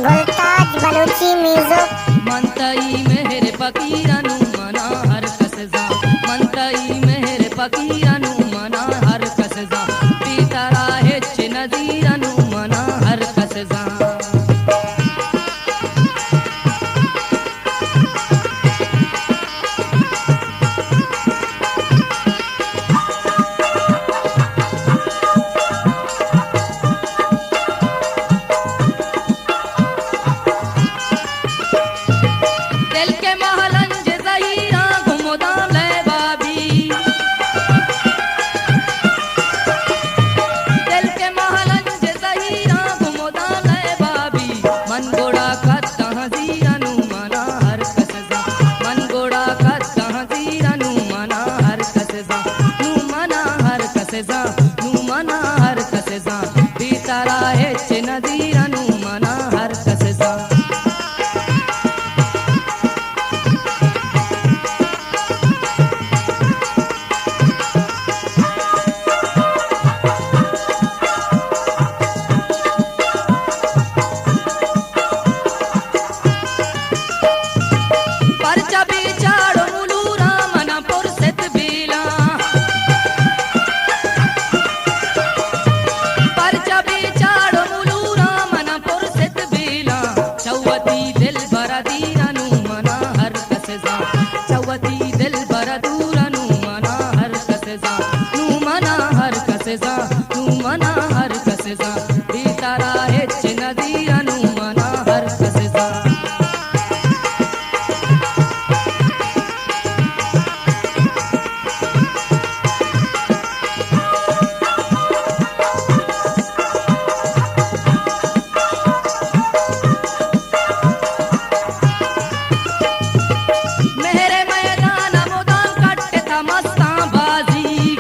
गुलताज Balochi music. मनतई मेरे फकीरनु मना हर कसजा, मनतई मेरे फकीरनु मना हर कसजा, पीतरा हेच नदीरनु मना हर कसजा। दिल के महलंज ज़हीरा घुमदाम ले बाबी, दिल के महलंज ज़हीरा घुमदाम ले बाबी, मन गोड़ा का तहज़ीरनु मना हर कसजा, मन गोड़ा का तहज़ीरनु मना हर कसजा, नू मना हर कसजा, नू मना हर कसजा, पीतरा हेच नदीरनु मना हर कसजा। परचा बिचारो मुलूरा मना पुरसत बीला, परचा बिचारो मुलूरा मना पुरसत बीला, चौवती दिल भरा दीरनु मना हर कसजा, चौवती दिल भरा दूरनु मना हर कसजा, नू मना हर कसजा, नू मना हर कसजा, पीतरा हेच नदीरनु मना हर कसजा। मेरे मैदान मुदाम कट्टे था मस्तां बाजी,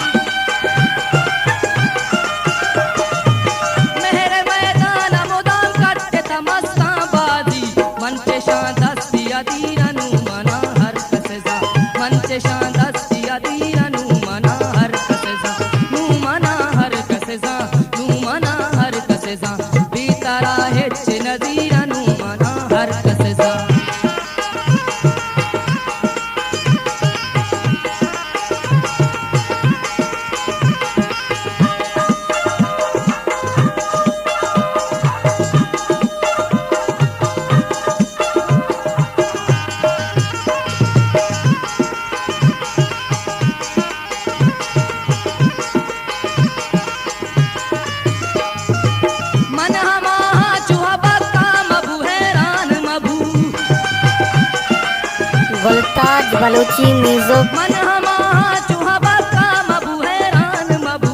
मेरे मैदान मुदाम कट्टे था मस्तां बाजी, मन से शां दस्तिया दीरनु मना हर कसजा, मन से शां दस्तिया दीरनु मना हर कसजा, नू मना हर कसजा, नू मना हर कसजा, पीतरा हेच नदीरनु मना हर कसजा। मन हमा चूहा बक्का मबू हैरान मबू, गुलताज बलूची म्यूजिक। मन हमा चूहा बक्का मबू हैरान मबू,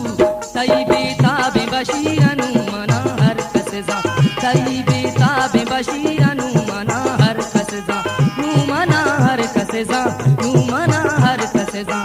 तई बेताबे बशीरनु मना हर कसजा, तई बेताबे बशीरनु मना हर कसजा, नू मना हर कसजा, नू मना हर कसजा,